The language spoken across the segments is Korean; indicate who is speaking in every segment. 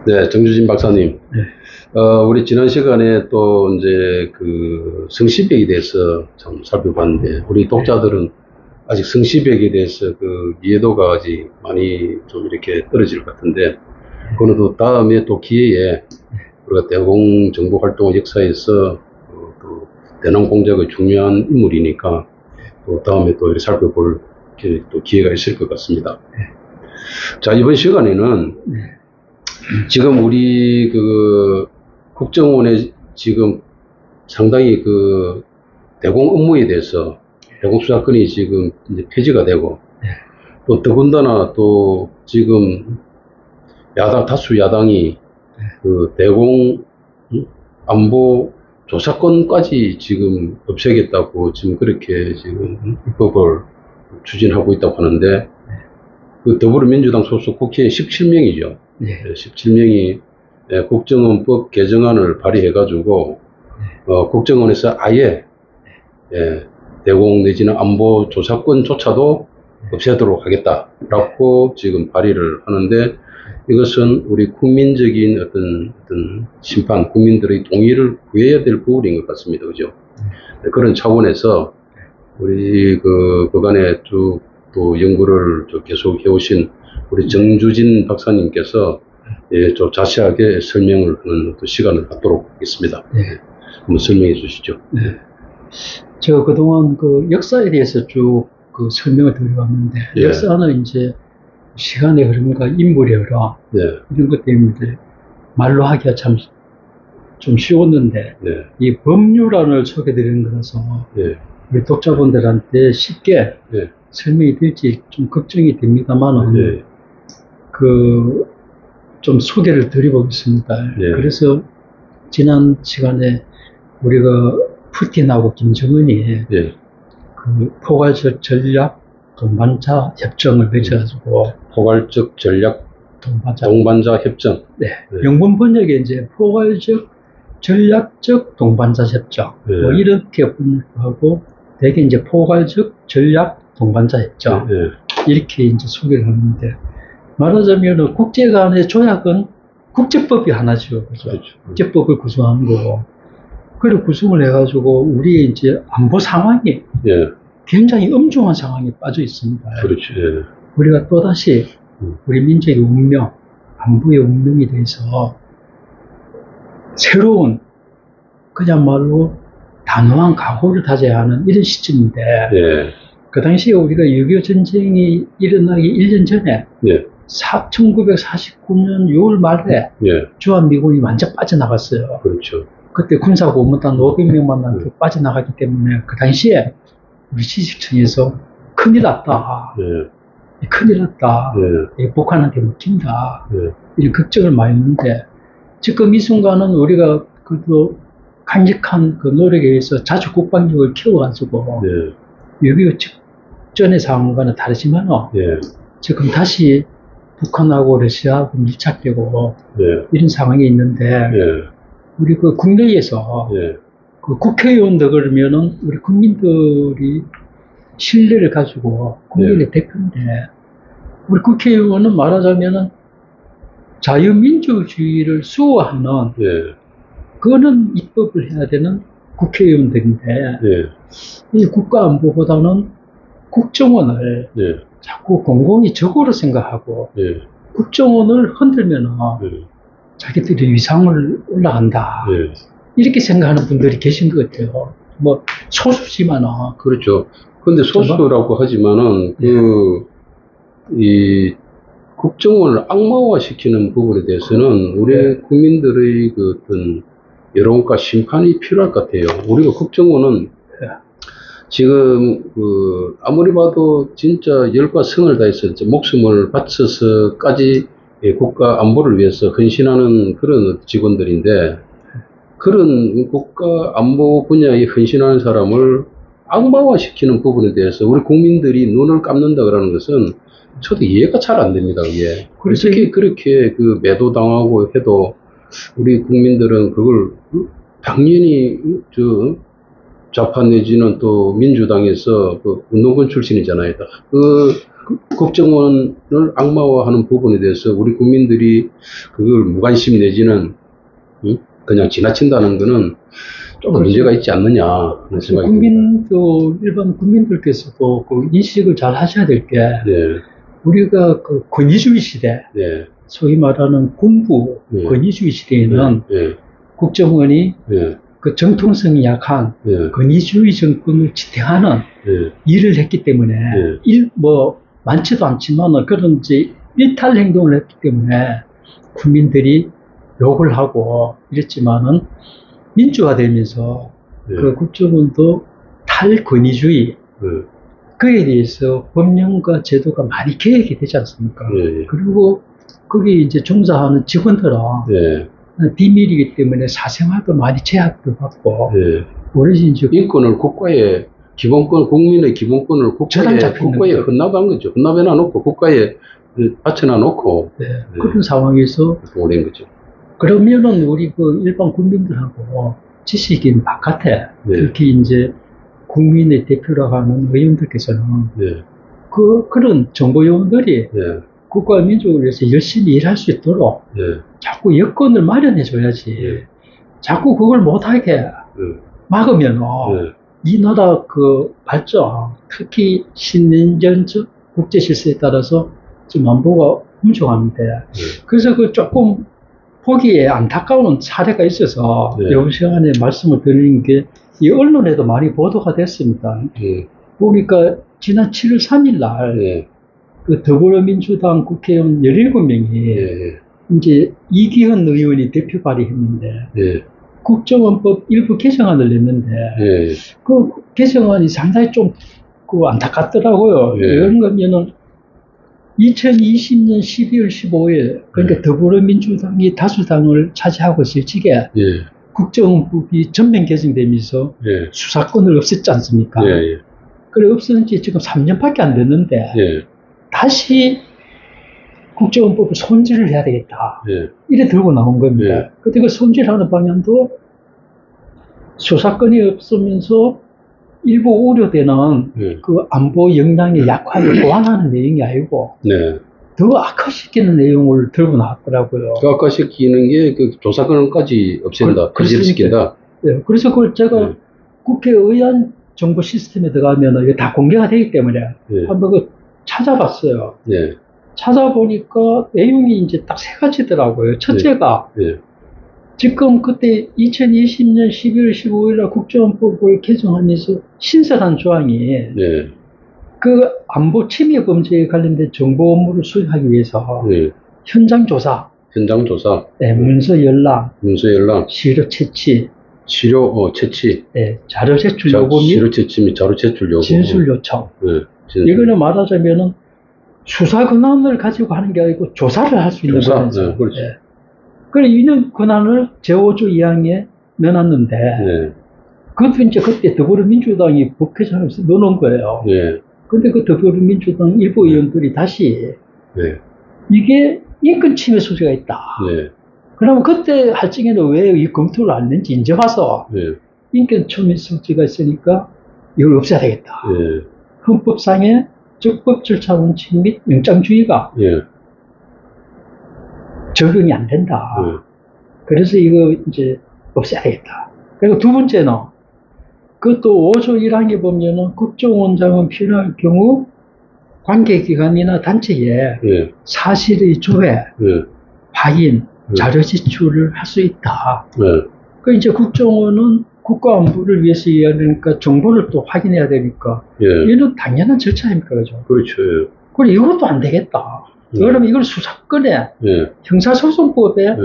Speaker 1: 네, 정주진 박사님.
Speaker 2: 네.
Speaker 1: 우리 지난 시간에 또 이제 그 성시백에 대해서 좀 살펴봤는데, 우리 독자들은 아직 성시백에 대해서 그 이해도가 아직 많이 좀 이렇게 떨어질 것 같은데, 그거는 또 다음에 또 기회에 우리가 대공 정보 활동 역사에서 또 대남 공작의 중요한 인물이니까 또 다음에 또 이렇게 살펴볼 또 기회가 있을 것 같습니다. 자, 이번 시간에는 지금 우리 그 국정원에 지금 상당히 그 대공 업무에 대해서 대공 수사권이 지금 이제 폐지가 되고, 또 더군다나 또 지금 다수 야당이 그 대공 안보 조사권까지 지금 없애겠다고 지금 그렇게 지금 입법을 추진하고 있다고 하는데, 그 더불어민주당 소속 국회 17명이죠.
Speaker 2: 네.
Speaker 1: 17명이 국정원법 개정안을 발의해가지고, 국정원에서 아예, 대공 내지는 안보 조사권조차도 없애도록 하겠다라고 지금 발의를 하는데, 이것은 우리 국민적인 어떤 심판, 국민들의 동의를 구해야 될 부분인 것 같습니다. 그죠? 그런 차원에서 우리 그간에 쭉 또 연구를 계속 해오신 우리 정주진 박사님께서 좀 자세하게 설명을 하는 또 시간을 갖도록 하겠습니다.
Speaker 2: 네.
Speaker 1: 한번 설명해 주시죠.
Speaker 2: 네. 제가 그동안 그 역사에 대해서 쭉 그 설명을 드려왔는데,
Speaker 1: 예.
Speaker 2: 역사는 이제 시간의 흐름과 인물의 흐름,
Speaker 1: 네.
Speaker 2: 이런 것 때문에 말로 하기가 참 좀 쉬웠는데,
Speaker 1: 네.
Speaker 2: 이 법률안을 소개드리는 거라서
Speaker 1: 네.
Speaker 2: 우리 독자분들한테 쉽게
Speaker 1: 네.
Speaker 2: 설명이 될지 좀 걱정이 됩니다만은,
Speaker 1: 네.
Speaker 2: 좀 소개를 드려보겠습니다.
Speaker 1: 네.
Speaker 2: 그래서 지난 시간에 우리가 푸틴하고 김정은이
Speaker 1: 네.
Speaker 2: 그 포괄적 전략 동반자 협정을 맺어가지고,
Speaker 1: 포괄적 전략 동반자 협정.
Speaker 2: 네.
Speaker 1: 네.
Speaker 2: 영문 번역에 이제 포괄적 전략적 동반자 협정,
Speaker 1: 네.
Speaker 2: 뭐 이렇게 번역하고, 대개 이제 포괄적 전략 동반자 협정,
Speaker 1: 네.
Speaker 2: 이렇게 이제 소개를 하는데, 말하자면 국제 간의 조약은 국제법이 하나죠. 그죠?
Speaker 1: 그렇죠.
Speaker 2: 국제법을 구성하는 거고, 그리고 구성을 해가지고 우리의 이제 안보 상황이
Speaker 1: 예.
Speaker 2: 굉장히 엄중한 상황에 빠져 있습니다.
Speaker 1: 그렇죠. 예.
Speaker 2: 우리가 또다시 우리 민족의 운명, 안보의 운명에 대해서 새로운, 그야말로 단호한 각오를 다져야 하는 이런 시점인데,
Speaker 1: 예.
Speaker 2: 그 당시에 우리가 6.25 전쟁이 일어나기 1년 전에,
Speaker 1: 예.
Speaker 2: 1949년 6월 말에
Speaker 1: 예.
Speaker 2: 주한미군이 완전 빠져나갔어요.
Speaker 1: 그렇죠.
Speaker 2: 그때 군사고문단 500명만 남겨 빠져나갔기 때문에 그 당시에 우리 지식청에서 큰일 났다.
Speaker 1: 예.
Speaker 2: 큰일 났다.
Speaker 1: 예.
Speaker 2: 북한한테 먹힌다.
Speaker 1: 예.
Speaker 2: 이런 걱정을 많이 했는데, 지금 이 순간은 우리가 그래도 강력한 그 노력에 의해서 자주 국방력을 키워가지고,
Speaker 1: 예.
Speaker 2: 6.25 직전의 상황과는 다르지만,
Speaker 1: 예.
Speaker 2: 지금 다시 북한하고 러시아하고 밀착되고,
Speaker 1: 예.
Speaker 2: 이런 상황이 있는데,
Speaker 1: 예.
Speaker 2: 우리 그 국내에서
Speaker 1: 예.
Speaker 2: 그 국회의원들 그러면은 우리 국민들이 신뢰를 가지고 국민의 대표인데, 우리 국회의원은 말하자면은 자유민주주의를 수호하는,
Speaker 1: 예.
Speaker 2: 그거는 입법을 해야 되는 국회의원들인데,
Speaker 1: 예.
Speaker 2: 이 국가안보보다는 국정원을
Speaker 1: 예.
Speaker 2: 자꾸 공공이 적으로 생각하고,
Speaker 1: 예.
Speaker 2: 국정원을 흔들면은
Speaker 1: 예.
Speaker 2: 자기들이 위상을 올라간다.
Speaker 1: 예.
Speaker 2: 이렇게 생각하는 분들이 계신 것 같아요. 뭐 소수지만.
Speaker 1: 그렇죠. 근데 소수라고 하지만은 이 국정원을 악마화시키는 부분에 대해서는 우리 국민들의 그 어떤 여론과 심판이 필요할 것 같아요. 우리가 국정원은 지금 아무리 봐도 진짜 열과 성을 다해서 목숨을 바쳐서까지 국가 안보를 위해서 헌신하는 그런 직원들인데, 그런 국가 안보 분야에 헌신하는 사람을 악마화시키는 부분에 대해서 우리 국민들이 눈을 감는다 그러는 것은 저도 이해가 잘 안 됩니다. 이게 어떻게 그렇게 그 매도당하고 해도 우리 국민들은 그걸 당연히 좌파 내지는 또 민주당에서 그 운동권 출신이잖아요. 국정원을 악마화하는 부분에 대해서 우리 국민들이 그걸 무관심 내지는 그냥 지나친다는 거는 좀 문제가 있지 않느냐 하는 생각이 듭니다.
Speaker 2: 일반 국민들께서도 그 인식을 잘 하셔야 될 게,
Speaker 1: 네.
Speaker 2: 우리가 그 권위주의 시대,
Speaker 1: 네.
Speaker 2: 소위 말하는 군부
Speaker 1: 네.
Speaker 2: 권위주의 시대에는
Speaker 1: 네.
Speaker 2: 국정원이
Speaker 1: 네.
Speaker 2: 그 정통성이 약한
Speaker 1: 네.
Speaker 2: 권위주의 정권을 지탱하는
Speaker 1: 네.
Speaker 2: 일을 했기 때문에,
Speaker 1: 네.
Speaker 2: 많지도 않지만 그런 이제 일탈 행동을 했기 때문에 국민들이 욕을 하고 이랬지만은 민주화되면서
Speaker 1: 네.
Speaker 2: 그 국정원도 탈권위주의,
Speaker 1: 네.
Speaker 2: 그에 대해서 법령과 제도가 많이 개혁이 되지 않습니까?
Speaker 1: 네.
Speaker 2: 그리고 거기 이제 종사하는 직원들은
Speaker 1: 네.
Speaker 2: 비밀이기 때문에 사생활도 많이 제약도 받고,
Speaker 1: 네.
Speaker 2: 오로지 이제
Speaker 1: 인권을 국가의 기본권, 국민의 기본권을
Speaker 2: 저랑 잡히는
Speaker 1: 국가에
Speaker 2: 거죠.
Speaker 1: 헌납한 거죠. 헌납해 놔놓고 국가에 바쳐놔 놓고
Speaker 2: 그런 상황에서
Speaker 1: 보낸 거죠.
Speaker 2: 그러면은 우리 그 일반 국민들하고 지식인 바깥에
Speaker 1: 네.
Speaker 2: 특히 이제 국민의 대표라고 하는 의원들께서는
Speaker 1: 네.
Speaker 2: 그런 정보요원들이
Speaker 1: 네.
Speaker 2: 국가와 민족을 위해서 열심히 일할 수 있도록
Speaker 1: 네.
Speaker 2: 자꾸 여건을 마련해줘야지.
Speaker 1: 네.
Speaker 2: 자꾸 그걸 못하게
Speaker 1: 네.
Speaker 2: 막으면
Speaker 1: 네.
Speaker 2: 이 나라 그 발전, 특히 신인전적 국제 질서에 따라서 지금 안보가 훔쳐가는데, 그래서 그 조금 보기에 안타까운 사례가 있어서
Speaker 1: 네.
Speaker 2: 이번 시간에 말씀을 드리는 게, 이 언론에도 많이 보도가 됐습니다. 보니까 지난 7월 3일 날
Speaker 1: 네.
Speaker 2: 그 더불어민주당 국회의원 17명이
Speaker 1: 네.
Speaker 2: 이제 이기헌 의원이 대표 발의했는데
Speaker 1: 네.
Speaker 2: 국정원법 일부 개정안을 냈는데
Speaker 1: 네.
Speaker 2: 그 개정안이 상당히 좀 그 안타깝더라고요.
Speaker 1: 네.
Speaker 2: 이런 거면은 2020년 12월 15일 그러니까
Speaker 1: 네.
Speaker 2: 더불어민주당이 다수당을 차지하고 있을 적에
Speaker 1: 네.
Speaker 2: 국정원법이 전면 개정되면서
Speaker 1: 네.
Speaker 2: 수사권을 없앴지 않습니까?
Speaker 1: 네.
Speaker 2: 그래 없앤 지 지금 3년밖에 안 됐는데
Speaker 1: 네.
Speaker 2: 다시 국정원법을 손질을 해야 되겠다.
Speaker 1: 네.
Speaker 2: 이래 들고 나온 겁니다.
Speaker 1: 네.
Speaker 2: 근데 그 손질하는 방향도 수사권이 없으면서 일부 우려되는
Speaker 1: 네.
Speaker 2: 그 안보 역량의 약화를 보완하는 내용이 아니고
Speaker 1: 네.
Speaker 2: 더 악화시키는 내용을 들고 나왔더라고요.
Speaker 1: 그 아까 시키는 게 그 조사권까지 없앤다, 금지시킨다.
Speaker 2: 네, 그래서 그걸 제가
Speaker 1: 네.
Speaker 2: 국회의원 정보 시스템에 들어가면 이게 다 공개가 되기 때문에
Speaker 1: 네.
Speaker 2: 한번 그 찾아봤어요.
Speaker 1: 네.
Speaker 2: 찾아보니까 내용이 이제 딱 세 가지더라고요. 첫째가
Speaker 1: 네.
Speaker 2: 지금 그때 2020년 12월 15일날 국정원법을 개정하면서 신설한 조항이
Speaker 1: 네.
Speaker 2: 그 안보 침해 범죄에 관련된 정보 업무를 수행하기 위해서
Speaker 1: 네.
Speaker 2: 현장 조사,
Speaker 1: 현장 조사,
Speaker 2: 문서 열람,
Speaker 1: 문서 열람,
Speaker 2: 시료 채취,
Speaker 1: 채취,
Speaker 2: 자료 제출 요구
Speaker 1: 시료
Speaker 2: 및
Speaker 1: 채취 및 자료 제출 요구,
Speaker 2: 진술 요청.
Speaker 1: 네. 진술.
Speaker 2: 이거는 말하자면은 수사 권한을 가지고 하는 게 아니고 조사를 할 수 있는
Speaker 1: 조사,
Speaker 2: 거죠.
Speaker 1: 네, 그렇죠.
Speaker 2: 그래, 이런 권한을 제5조 2항에 넣어놨는데,
Speaker 1: 네.
Speaker 2: 그것도 이제 그때 더불어민주당이 법 개정하면서 넣어놓은 거예요.
Speaker 1: 네.
Speaker 2: 근데 그 더불어민주당 일부 의원들이 다시,
Speaker 1: 네.
Speaker 2: 이게 인권 침해 소지가 있다.
Speaker 1: 네.
Speaker 2: 그러면 그때 할 적에는 왜 이 검토를 안 했는지 이제 와서,
Speaker 1: 네.
Speaker 2: 인권 침해 소지가 있으니까 이걸 없애야 되겠다.
Speaker 1: 네.
Speaker 2: 헌법상의 적법 절차 원칙 및 영장주의가
Speaker 1: 네.
Speaker 2: 적용이 안 된다.
Speaker 1: 네.
Speaker 2: 그래서 이거 이제 없애야 되겠다. 그리고 두 번째는, 그것도 5조 1항에 보면은 국정원장은 필요할 경우 관계기관이나 단체에
Speaker 1: 네.
Speaker 2: 사실의 조회,
Speaker 1: 네.
Speaker 2: 확인, 자료 제출을 할 수 있다.
Speaker 1: 네.
Speaker 2: 그 이제 국정원은 국가 안보를 위해서 이야기하니까 정보를 또 확인해야 되니까
Speaker 1: 예.
Speaker 2: 이는 당연한 절차입니까, 그죠?
Speaker 1: 그렇죠.
Speaker 2: 그럼 이것도 안 되겠다. 그러면 이걸 수사권에
Speaker 1: 예.
Speaker 2: 형사소송법에
Speaker 1: 예.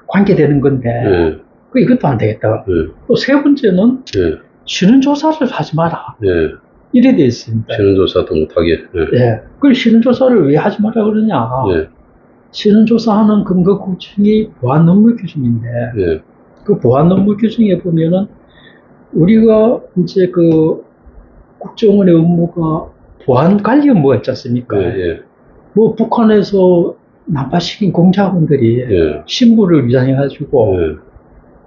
Speaker 2: 관계되는 건데
Speaker 1: 예.
Speaker 2: 그 이것도 안 되겠다.
Speaker 1: 예.
Speaker 2: 또 세 번째는
Speaker 1: 예.
Speaker 2: 신원조사를 하지 마라.
Speaker 1: 예.
Speaker 2: 이래 돼 있습니다.
Speaker 1: 신원조사도 못하게. 예.
Speaker 2: 예. 그 신원조사를 왜 하지 마라 그러냐.
Speaker 1: 예.
Speaker 2: 신원조사하는 근거 구청이 보안 업무 규정인데
Speaker 1: 예.
Speaker 2: 그 보안 업무 규정에 보면은 우리가 이제 그 국정원의 업무가 보안 관리 업무가 있지 않습니까?
Speaker 1: 예. 예.
Speaker 2: 뭐 북한에서 난파시킨 공작원들이
Speaker 1: 예.
Speaker 2: 신분을 위장해가지고
Speaker 1: 예.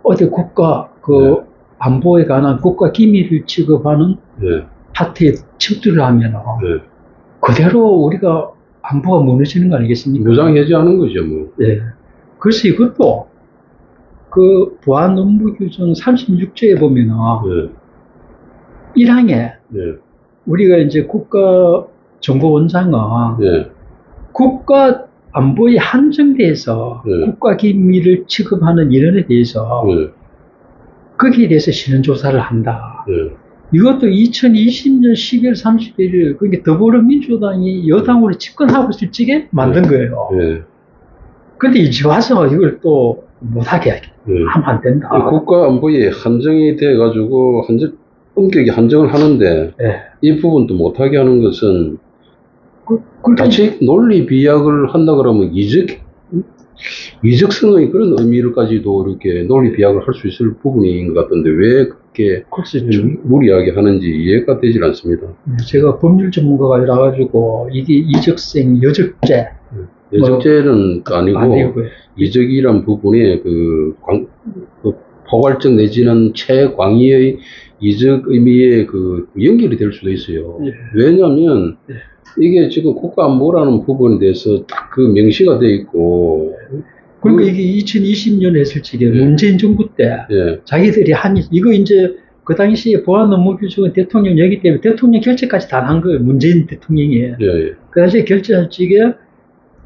Speaker 2: 어디 국가 그 안보에 관한 국가 기밀을 취급하는
Speaker 1: 예.
Speaker 2: 파트에 침투를 하면은
Speaker 1: 예.
Speaker 2: 그대로 우리가 안보가 무너지는 거 아니겠습니까?
Speaker 1: 무장해제하는 거죠, 뭐.
Speaker 2: 예. 그래서 이것도 그 보안 업무 규정 36조에 보면은
Speaker 1: 예,
Speaker 2: 1항에
Speaker 1: 예,
Speaker 2: 우리가 이제 국가정보원장은
Speaker 1: 예,
Speaker 2: 국가 안보에 한정돼서
Speaker 1: 예.
Speaker 2: 국가기밀을 취급하는 인원에 대해서
Speaker 1: 예,
Speaker 2: 거기에 대해서 신원조사를 한다.
Speaker 1: 예,
Speaker 2: 이것도 2020년 12월 31일 그러니까 더불어민주당이 여당으로 집권하고 있을 적에 만든 거예요.
Speaker 1: 예.
Speaker 2: 근데 이제 와서 이걸 또 못하게
Speaker 1: 예.
Speaker 2: 하면 안 된다.
Speaker 1: 국가 안보에 한정이 돼가지고 엄격히 한정을 하는데
Speaker 2: 예.
Speaker 1: 이 부분도 못하게 하는 것은
Speaker 2: 그러니까
Speaker 1: 자칫 논리 비약을 한다 그러면 이적성의 그런 의미를까지도 이렇게 논리 비약을 할 수 있을 부분인 것 같던데 왜 그렇게
Speaker 2: 글쎄
Speaker 1: 무리하게 하는지 이해가 되질 않습니다.
Speaker 2: 제가 법률 전문가가 아니라 가지고 이게 이적생 여적죄
Speaker 1: 여적죄는 아니고
Speaker 2: 아니고요.
Speaker 1: 이적이란 부분에 그 포괄적 내지는 최광의의 이적 의미에 그 연결이 될 수도 있어요.
Speaker 2: 예.
Speaker 1: 왜냐하면
Speaker 2: 예.
Speaker 1: 이게 지금 국가안보라는 부분에 대해서 딱 그 명시가 돼 있고
Speaker 2: 그러니까 이게 2020년 했을 적에 문재인 정부 때
Speaker 1: 예,
Speaker 2: 자기들이 이거 이제 그 당시에 보안 업무 규정은 대통령이기 때문에 대통령 결재까지 다 한 거예요. 문재인 대통령이.
Speaker 1: 예,
Speaker 2: 그 당시에 결재할 적에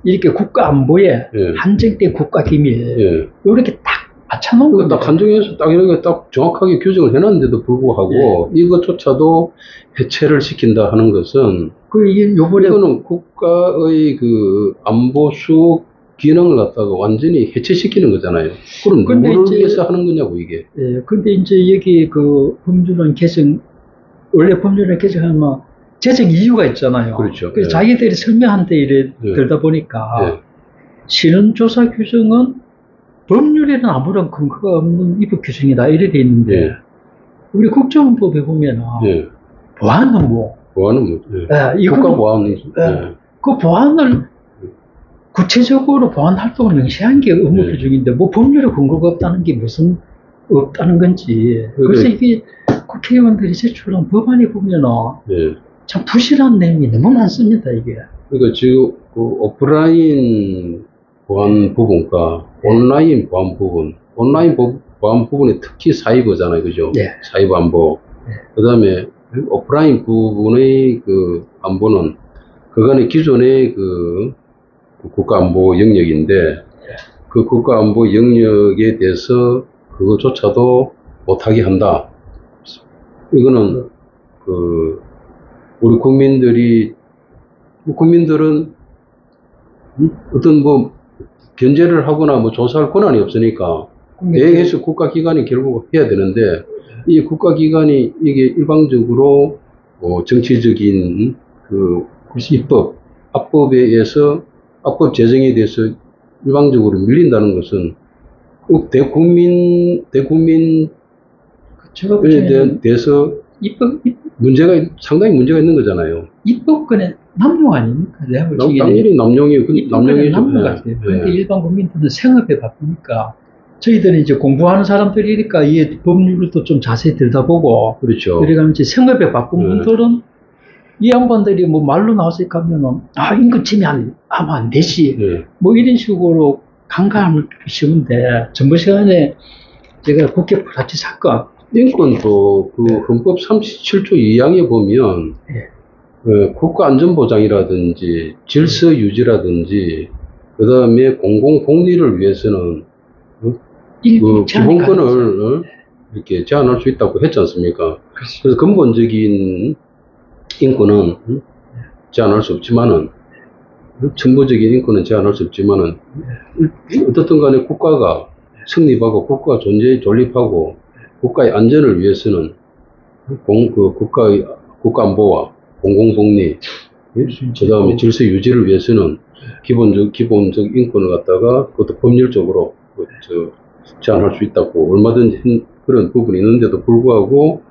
Speaker 2: 이렇게 국가 안보에
Speaker 1: 예.
Speaker 2: 한정된 국가 기밀
Speaker 1: 예.
Speaker 2: 이렇게 딱 맞춰놓은
Speaker 1: 그거
Speaker 2: 겁니다.
Speaker 1: 딱 한정해서 딱 이렇게 딱 정확하게 규정을 해놨는데도 불구하고 이것조차도 해체를 시킨다 하는 것은
Speaker 2: 이게 요번에
Speaker 1: 이거는 국가의 그 안보 수호 기능을 갖다가 완전히 해체시키는 거잖아요. 그럼
Speaker 2: 근데
Speaker 1: 누구를
Speaker 2: 이제-
Speaker 1: 위해서 하는 거냐고 이게.
Speaker 2: 예, 근데 이제 여기 그 법률안 개정, 원래 법률안 개정하면 제정 이유가 있잖아요.
Speaker 1: 그렇죠.
Speaker 2: 그래서
Speaker 1: 예.
Speaker 2: 자기들이 설명한데 이래
Speaker 1: 예.
Speaker 2: 들다 보니까
Speaker 1: 예.
Speaker 2: 신원조사 규정은 법률에는 아무런 근거가 없는 입법 규정이다. 이래 돼 있는데
Speaker 1: 예.
Speaker 2: 우리 국정원법에 보면은
Speaker 1: 예.
Speaker 2: 보안 업무,
Speaker 1: 보안은 뭐, 예.
Speaker 2: 이거는
Speaker 1: 국가 보안. 예.
Speaker 2: 그 보안을 구체적으로 보안 활동을 명시한 게 업무
Speaker 1: 예.
Speaker 2: 규정인데 뭐 법률에 근거가 없다는 게 무슨 없다는 건지. 그래서 이게 국회의원들이 제출한 법안에 보면은
Speaker 1: 예.
Speaker 2: 참 부실한 내용이 너무 많습니다, 이게.
Speaker 1: 그러니까 지금 그 오프라인 보안 부분과 온라인 보안 부분, 온라인 보안 부분에 특히 사이버잖아요, 그죠?
Speaker 2: 예.
Speaker 1: 사이버 안보.
Speaker 2: 예.
Speaker 1: 그 다음에 오프라인 부분의 그 안보는 그간의 기존의 그 국가 안보 영역인데 그 국가 안보 영역에 대해서 그것조차도 못하게 한다. 이거는 그 우리 국민들은 어떤 뭐 견제를 하거나 뭐 조사할 권한이 없으니까 대행해서 국가기관이 결국 해야 되는데 이 국가기관이 이게 일방적으로 정치적인 그 합법에 의해서 합법 제정에 대해서 일방적으로 밀린다는 것은 꼭 대국민에
Speaker 2: 제가 보기에는
Speaker 1: 대해서 상당히 문제가 있는 거잖아요.
Speaker 2: 입법권의 남용 아닙니까? 내가 보기에는
Speaker 1: 당연히 남용이에요.
Speaker 2: 입법권의 남용 같아요. 그런데 일반 국민들은 생업에 바쁘니까 저희들은 이제 공부하는 사람들이니까 이 법률도 좀 자세히 들여다보고
Speaker 1: 그렇죠.
Speaker 2: 그래가면 이제 생업에 바쁜 분들은 이 양반들이 뭐 말로 나와서 가면은 임금 침해하면 안 되지.
Speaker 1: 네.
Speaker 2: 뭐 이런 식으로 강간을 쉬운데 전부 시간에 제가 국회 불합치 사건
Speaker 1: 인권도 그 헌법 37조 2항에 보면 국가안전보장이라든지 질서 유지라든지 그 다음에 공공복리를 위해서는 그 기본권을 이렇게 제한할 수 있다고 했지 않습니까? 그래서 근본적인 인권은 제한할 수 없지만은 정보적인 인권은 제한할 수 없지만은 어떻든 간에 국가가 성립하고 국가가 존립하고 국가의 안전을 위해서는 국가 안보와 공공복리 그 다음에 질서 유지를 위해서는 기본적 인권을 갖다가 그것도 법률적으로 제한할 수 있다고 얼마든지 그런 부분이 있는데도 불구하고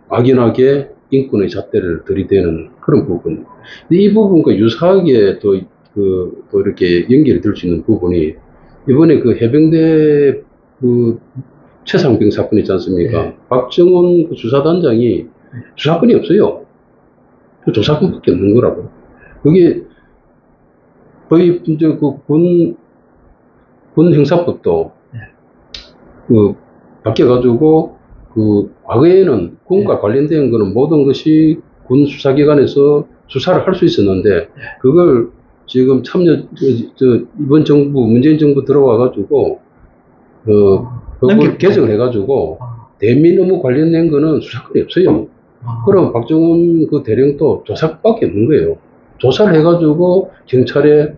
Speaker 1: 막연하게 인권의 잣대를 들이대는 그런 부분. 근데 이 부분과 유사하게 또 이렇게 연결이 될 수 있는 부분이 이번에 그 해병대 그 최상병 사건 있지 않습니까?
Speaker 2: 네.
Speaker 1: 박정원 그 수사단장이 수사권이 없어요. 그 조사권밖에 없는 거라고. 그게 거의 이제 군 형사법도
Speaker 2: 네.
Speaker 1: 그 바뀌어가지고 그 과거에는 군과
Speaker 2: 네.
Speaker 1: 관련된 거는 모든 것이 군 수사기관에서 수사를 할 수 있었는데 그걸 지금 이번 정부 문재인 정부 들어와가지고 그걸
Speaker 2: 넘겼죠.
Speaker 1: 개정을 해가지고
Speaker 2: 아,
Speaker 1: 대민 업무 관련된 거는 수사권이 없어요. 그럼 박정훈 그 대령도 조사밖에 없는 거예요. 조사를 해가지고 경찰에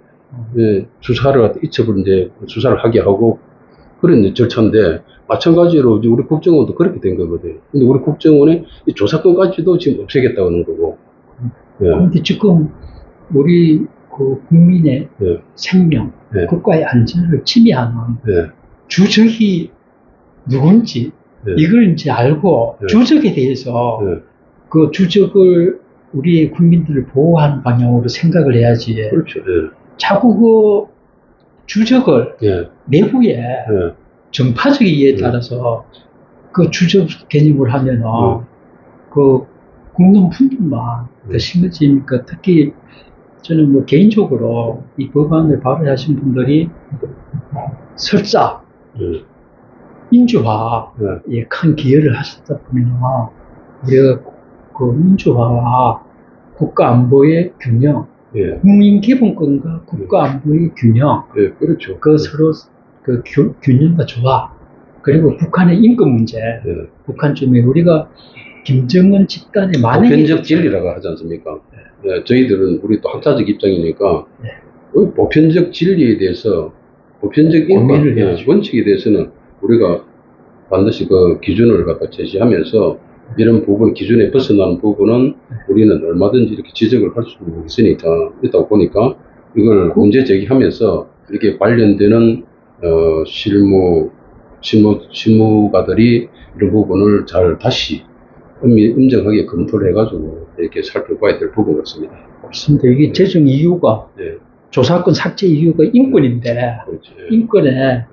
Speaker 1: 수사를 이첩을 이제 수사를 하게 하고 그런 절차인데 마찬가지로 이제 우리 국정원도 그렇게 된 거거든요. 근데 우리 국정원의 이 조사권까지도 지금 없애겠다는 거고. 예.
Speaker 2: 그런데 지금 우리 그 국민의
Speaker 1: 예.
Speaker 2: 생명,
Speaker 1: 예.
Speaker 2: 국가의 안전을 침해하는
Speaker 1: 예.
Speaker 2: 주적이 누군지
Speaker 1: 예.
Speaker 2: 이걸 이제 알고
Speaker 1: 예.
Speaker 2: 주적에 대해서
Speaker 1: 예.
Speaker 2: 그 주적을 우리 국민들을 보호하는 방향으로 생각을 해야지.
Speaker 1: 그렇죠. 예.
Speaker 2: 자꾸 그 주적을
Speaker 1: 예.
Speaker 2: 내부에
Speaker 1: 예.
Speaker 2: 정파적 이해에 따라서 그 주적 개념을 하면은 그 국민 분들만 더 심해지니까 특히 저는 뭐 개인적으로 이 법안을 발의하신 분들이 설사 민주화에 큰 기여를 하셨다 보면 우리가 그 민주화와 국가 안보의 균형,
Speaker 1: 예.
Speaker 2: 국민 기본권과 국가 안보의 균형,
Speaker 1: 예. 그렇죠.
Speaker 2: 그 서로 그 균형과 조화, 그리고 북한의 인권 문제,
Speaker 1: 예.
Speaker 2: 북한 쪽에 우리가 김정은 집단의 만행에
Speaker 1: 보편적 진리라고 하지 않습니까? 예, 저희들은 우리 또 학자적 입장이니까 그 보편적 진리에 대해서 보편적 인권 원칙에 대해서는 우리가 반드시 그 기준을 갖다 제시하면서 이런 부분 기준에 벗어나는 부분은 우리는 얼마든지 이렇게 지적을 할 수 있다고 보니까 이걸 문제 제기하면서 이렇게 관련되는 실무가들이 이런 부분을 잘 다시 엄정하게 검토를 해가지고 이렇게 살펴봐야 될 부분 같습니다.
Speaker 2: 그렇습니다. 이게 제정 이유가 조사권 삭제 이유가 인권인데
Speaker 1: 그렇지.
Speaker 2: 인권에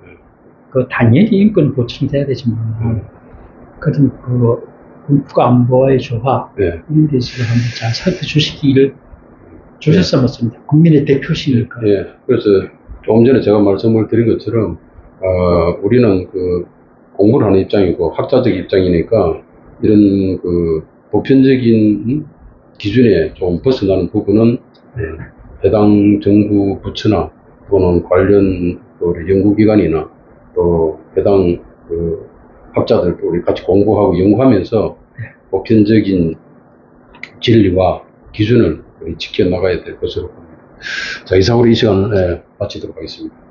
Speaker 2: 그 당연히 인권은 보충돼야 되지만 그런 그 국가 안보의 조화 이런 데서 한번 잘 살펴주시기를 주셨으면 좋겠습니다. 국민의 대표시니까.
Speaker 1: 예. 그래서 조금 전에 제가 말씀을 드린 것처럼 우리는 그 공부를 하는 입장이고 학자적 입장이니까 이런 그 보편적인 기준에 좀 벗어나는 부분은 해당 정부 부처나 또는 관련 우리 연구기관이나 또 해당 그 학자들도 우리 같이 공부하고 연구하면서 보편적인 진리와 기준을 우리 지켜나가야 될 것으로 봅니다. 자, 이상으로 이 시간을 마치도록 하겠습니다.